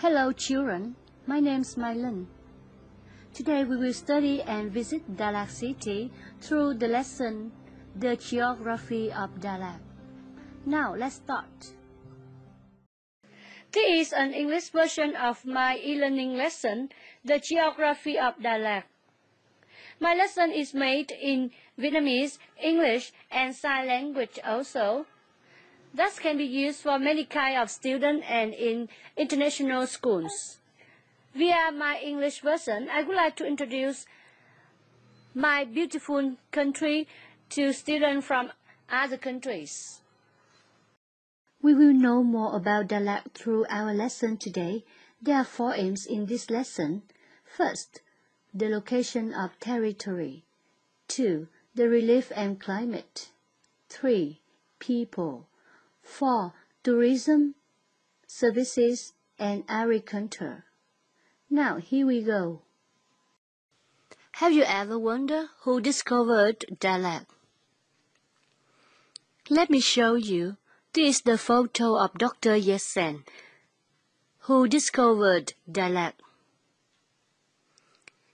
Hello children, my name is Mylan. Today we will study and visit Đà Lạt city through the lesson The Geography of Đà Lạt. Now let's start. This is an English version of my e-learning lesson, The Geography of Đà Lạt. My lesson is made in Vietnamese, English and sign language also. That can be used for many kinds of students and in international schools. Via my English version, I would like to introduce my beautiful country to students from other countries. We will know more about Đà Lạt through our lesson today. There are 4 aims in this lesson. First, the location of territory. 2, the relief and climate. 3, people. 4, tourism, services, and agriculture. Now, here we go. Have you ever wondered who discovered Đà Lạt? Let me show you. This is the photo of Dr. Yesen, who discovered Đà Lạt.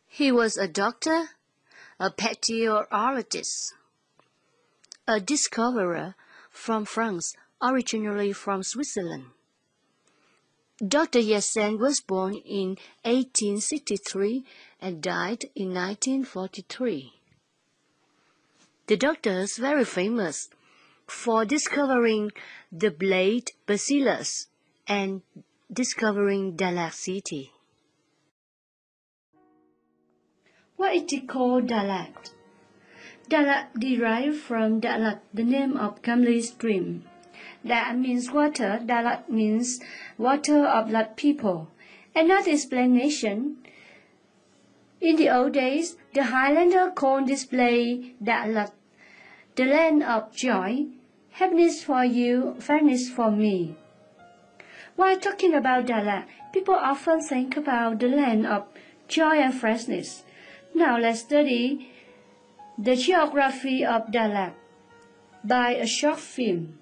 He was a doctor, a meteorologist, a discoverer from France, originally from Switzerland. Dr. Yesen was born in 1863 and died in 1943. The doctor is very famous for discovering the blade bacillus and discovering Đà Lạt city. What is it called Đà Lạt? Đà Lạt derived from Đà Lạt, the name of Camly stream. Đà means water, Đà Lạt means water of Lạt people. Another explanation. In the old days, the Highlander called this place Đà Lạt, the land of joy, happiness for you, fairness for me. While talking about Đà Lạt, people often think about the land of joy and freshness. Now let's study the geography of Đà Lạt by a short film.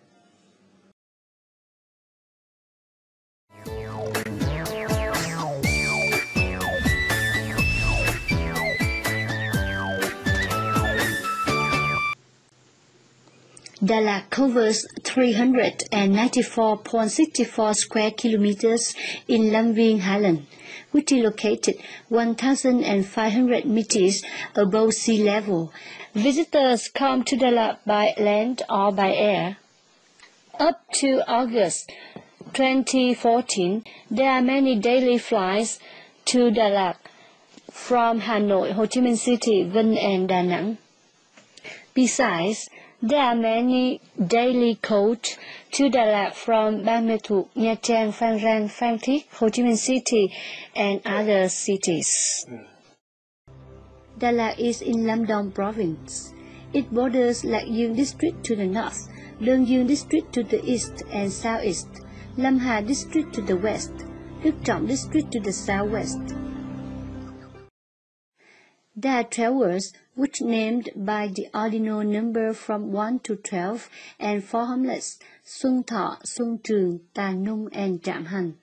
Đà Lạt covers 394.64 square kilometers in Lâm Viên, Highland, which is located 1,500 meters above sea level. Visitors come to Đà Lạt by land or by air. Up to August 2014, there are many daily flights to Đà Lạt from Hanoi, Ho Chi Minh City, Vinh and Đà Nẵng. Besides, there are many daily coaches to Đà Lạt from Ban Mê Thuột, Nha Trang, Phan Rang, Phan Thiết, Ho Chi Minh City, and other cities. Đà Lạt is in Lâm Đồng province. It borders Lạc Dương district to the north, Đơn Dương district to the east and southeast, Lâm Hà district to the west, Đức Trọng district to the southwest. There are 12 words which named by the ordinal number from 1 to 12 and 4 hamlets, Xuân Thọ, Xuân Trường, Tà Nung and Trạm Hành.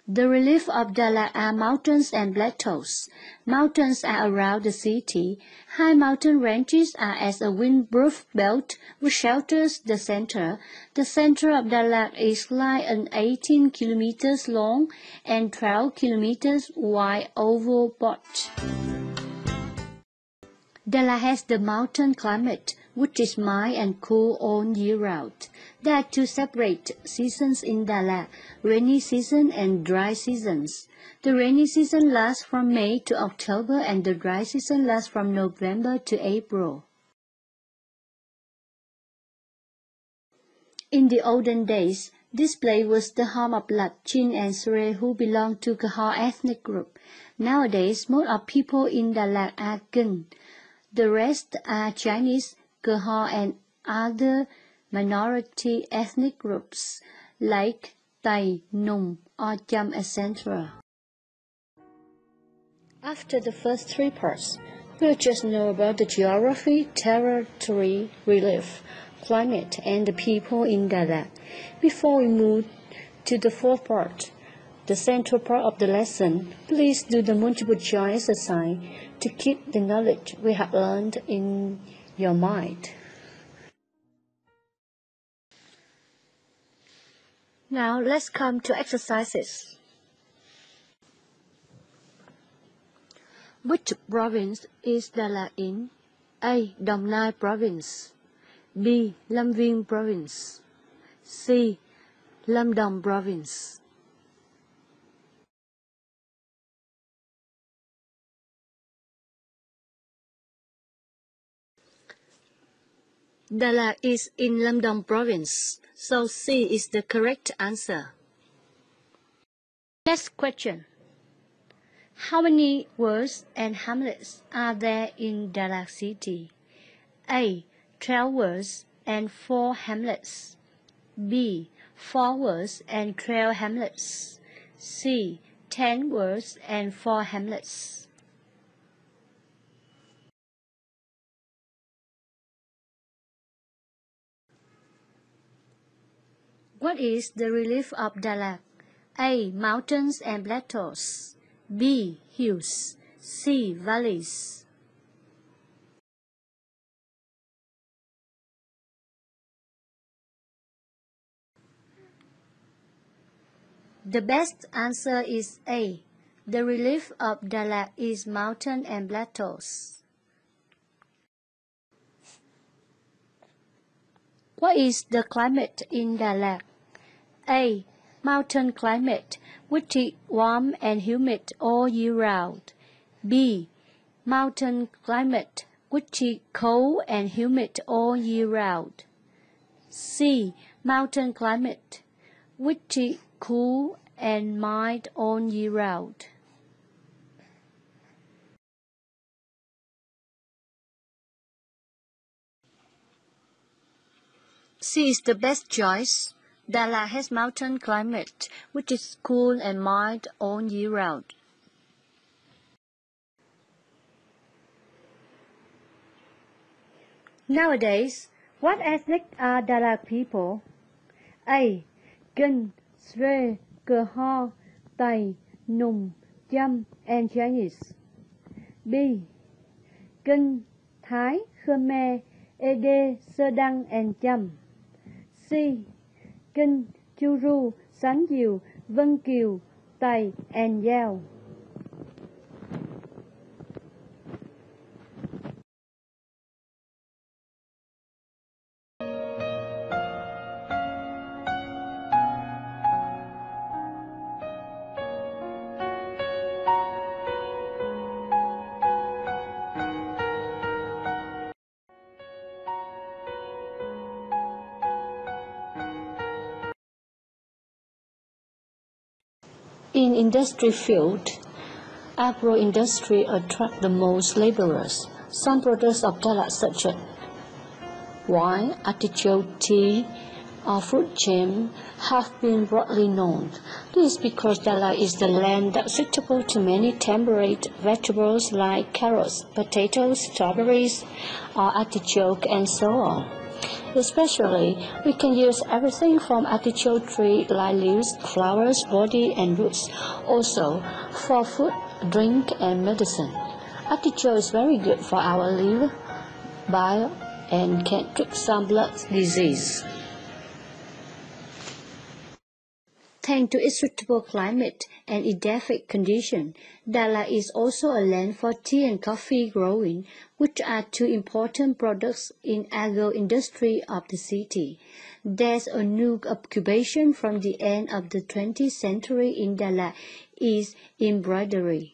The relief of Đà Lạt are mountains and plateaus. Mountains are around the city. High mountain ranges are as a windproof belt which shelters the center. The center of Đà Lạt is like an 18 kilometers long and 12 kilometers wide oval plot. Đà Lạt has the mountain climate, which is mild and cool all year round. There are 2 separate seasons in Đà Lạt, rainy season and dry seasons. The rainy season lasts from May to October and the dry season lasts from November to April. In the olden days, this place was the home of Lạt, Chin and Sre who belonged to Kho ethnic group. Nowadays, most of people in Đà Lạt are Kinh. The rest are Chinese, Kho and other minority ethnic groups like Tày, Nùng, or Chăm, etc. After the first 3 parts, We'll just know about the geography, territory, relief, climate, and the people in Đà Lạt. Before we move to the fourth part, the central part of the lesson, please do the multiple choice exercise to keep the knowledge we have learned in your mind. Now let's come to exercises. Which province is Đà Lạt in? A. Đồng Nai Province, B. Lâm Viên Province, C. Lâm Đồng Province. Đà Lạt is in Lâm Đồng Province, so C is the correct answer. Next question. How many words and hamlets are there in Đà Lạt City? A. 12 words and 4 hamlets. B. 4 words and 12 hamlets. C. 10 words and 4 hamlets. What is the relief of Đà Lạt? A. Mountains and plateaus. B. Hills. C. Valleys. The best answer is A. The relief of Đà Lạt is mountain and plateaus. What is the climate in Đà Lạt? A. Mountain climate, which is warm and humid all year round. B. Mountain climate, which is cold and humid all year round. C. Mountain climate, which is cool and mild all year round. C is the best choice. Đà Lạt has mountain climate, which is cool and mild all year round. Nowadays, what ethnic are Đà Lạt people? A. Kinh, Sre, Cờ Ho, Tày, Nùng, Chăm, and Chinese. B. Kinh, Thái, Khmer, Ede, Sơ Đăng, and Chăm. C. Kinh, Chu Ru, Sán Diều, Vân Kiều, Tày, and Giao. In industry field, agro-industry attract the most laborers. Some products of Đà Lạt such as wine, artichoke, tea, or fruit jam have been broadly known. This is because Đà Lạt is the land that's suitable to many temperate vegetables like carrots, potatoes, strawberries, or artichoke, and so on. Especially, we can use everything from artichoke tree like leaves, flowers, body, and roots. Also, for food, drink, and medicine. Artichoke is very good for our liver, bile, and can treat some blood disease. Thanks to its suitable climate and edaphic condition, Đà Lạt is also a land for tea and coffee growing, which are two important products in agro-industry of the city. There's a new occupation from the end of the 20th century in Đà Lạt is embroidery.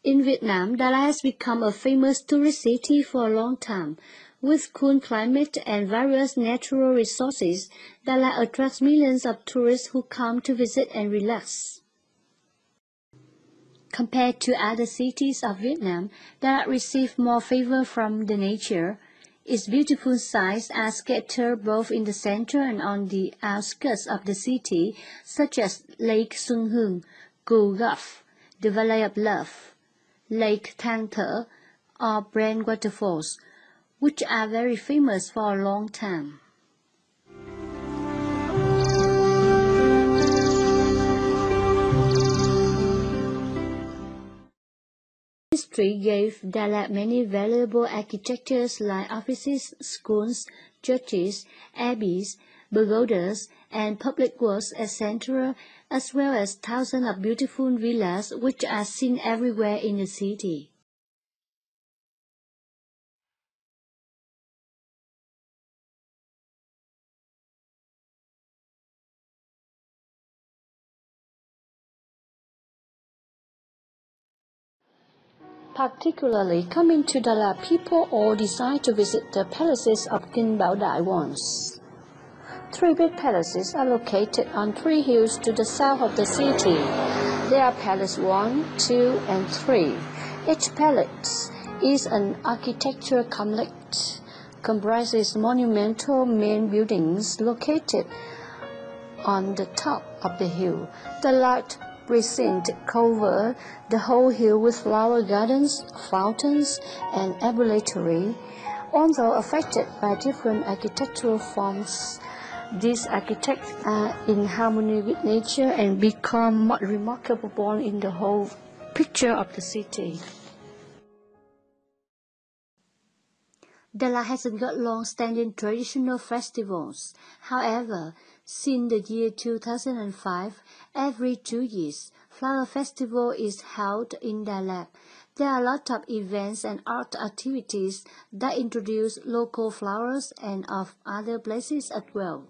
In Vietnam, Đà Lạt has become a famous tourist city for a long time. With cool climate and various natural resources, Đà Lạt attracts millions of tourists who come to visit and relax. Compared to other cities of Vietnam, Đà Lạt received more favor from the nature. Its beautiful sights are scattered both in the center and on the outskirts of the city, such as Lake Xuân Hương, Cù Gulf, the Valley of Love, Lake Thang Thở, or Brand Waterfalls, which are very famous for a long time. History gave Đà Lạt many valuable architectures like offices, schools, churches, abbeys, pagodas, and public works, etc., as well as thousands of beautiful villas which are seen everywhere in the city. Particularly coming to Đà Lạt, people all decide to visit the palaces of King Bảo Đại once. 3 big palaces are located on 3 hills to the south of the city. They are Palace 1, 2, and 3. Each palace is an architectural complex, comprises monumental main buildings located on the top of the hill. The large precinct covers the whole hill with flower gardens, fountains, and ambulatory. Although affected by different architectural forms, these architects are in harmony with nature and become more remarkable in the whole picture of the city. Đà Lạt hasn't got long-standing traditional festivals. However, since the year 2005, every 2 years, Flower Festival is held in Đà Lạt. There are a lot of events and art activities that introduce local flowers and of other places as well.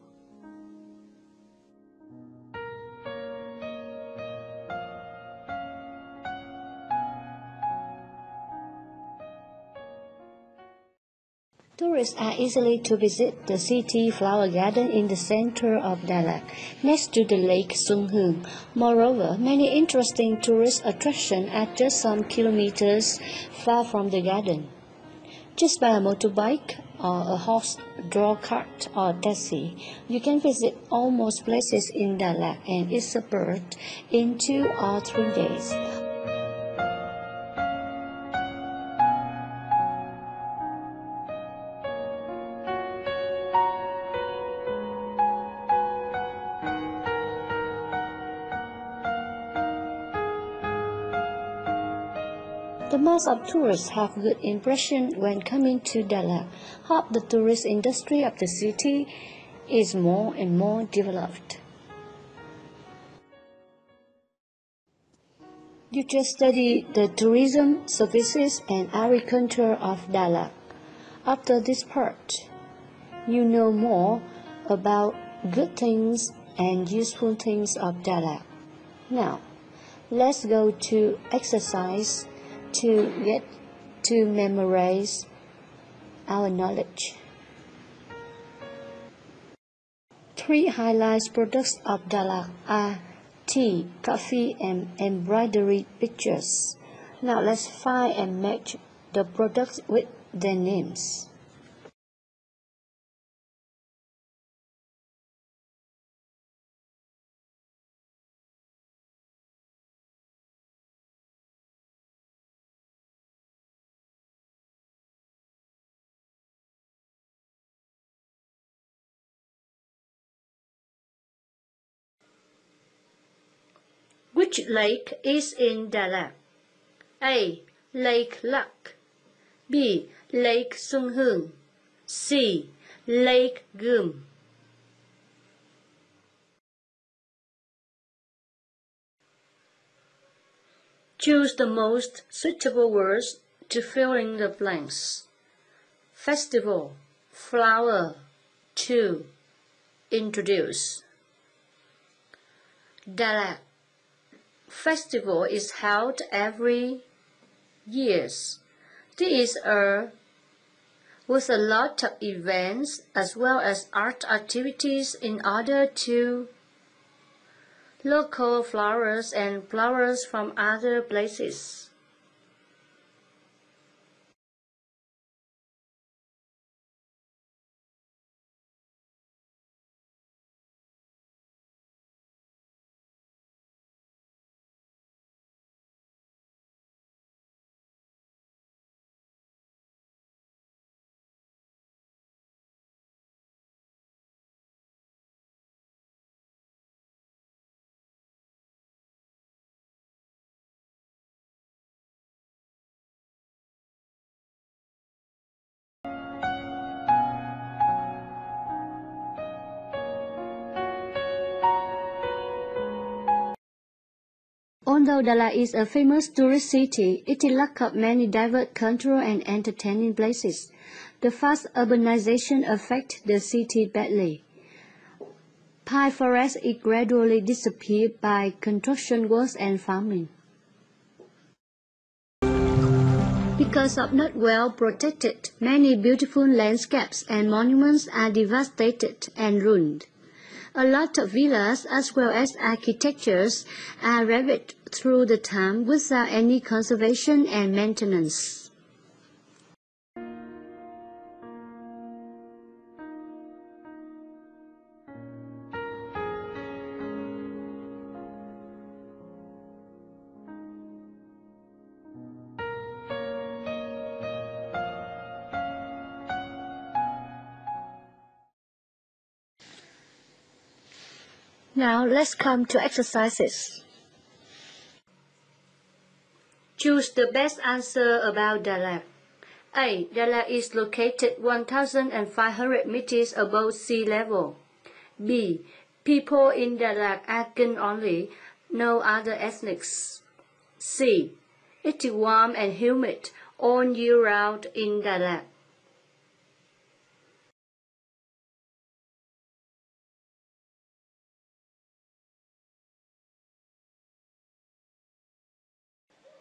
Tourists are easily to visit the city flower garden in the center of Đà Lạt, next to the Lake Xuân Hương. Moreover, many interesting tourist attractions are just some kilometers far from the garden. Just by a motorbike or a horse-drawn cart or taxi, you can visit almost places in Đà Lạt and its suburbs in 2 or 3 days. The most of tourists have good impression when coming to Đà Lạt. Half the tourist industry of the city is more and more developed. You just study the tourism, services, and agriculture of Đà Lạt. After this part, you know more about good things and useful things of Đà Lạt. Now, let's go to exercise to get to memorize our knowledge. 3 highlight products of Đà Lạt are tea, coffee, and embroidery pictures. Now let's find and match the products with their names. Which lake is in Đà Lạt? A. Lake Luck. B. Lake Xuân Hương. C. Lake Gươm. Choose the most suitable words to fill in the blanks. Festival, flower. 2. Introduce. Đà Lạt. Festival is held every years. This is with a lot of events as well as art activities in order to local flowers and flowers from other places. Although Đà Lạt is a famous tourist city, it is lack of many diverse cultural and entertaining places. The fast urbanization affects the city badly. Pine forest is gradually disappeared by construction works and farming. Because of not well protected, many beautiful landscapes and monuments are devastated and ruined. A lot of villas as well as architectures are ravaged through the time without any conservation and maintenance. Now let's come to exercises. Choose the best answer about Đà Lạt. A. Đà Lạt is located 1,500 meters above sea level. B. People in Đà Lạt are Kinh only, no other ethnics. C. It is warm and humid all year round in Đà Lạt.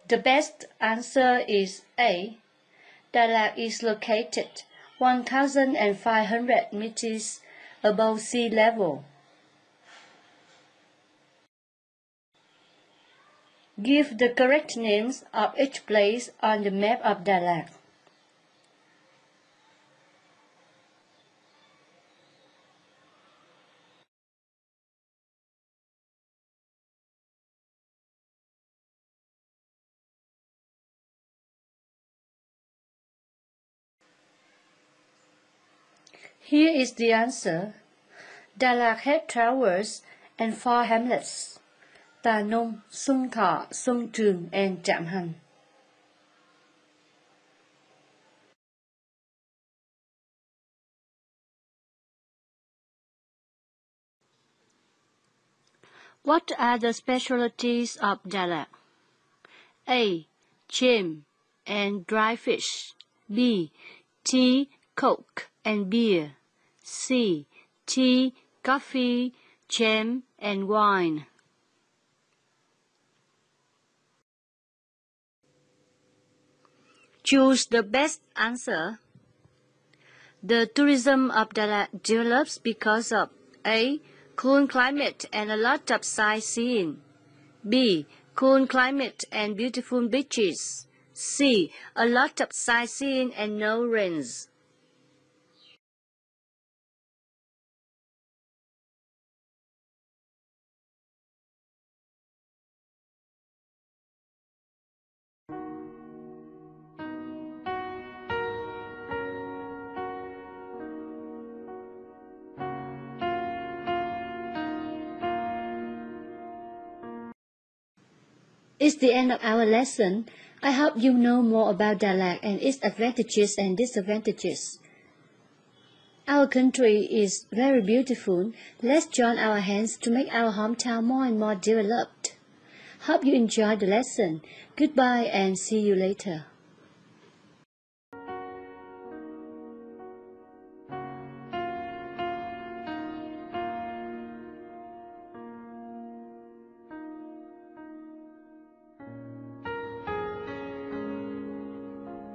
The best answer is A. Đà Lạt is located 1,500 meters above sea level. Give the correct names of each place on the map of Đà Lạt. Here is the answer. Đà Lạt has towers and 4 hamlets: Tà Nung, Xuân Thọ, Xuân Trường, and Trạm Hành. What are the specialties of Đà Lạt? A. Chim and dry fish. B. Tea, coke, and beer. C. Tea, coffee, jam, and wine. Choose the best answer. The tourism of Đà Lạt develops because of A. Cool climate and a lot of sightseeing. B. Cool climate and beautiful beaches. C. A lot of sightseeing and no rains. It's the end of our lesson. I hope you know more about Đà Lạt and its advantages and disadvantages. Our country is very beautiful. Let's join our hands to make our hometown more and more developed. Hope you enjoyed the lesson. Goodbye and see you later.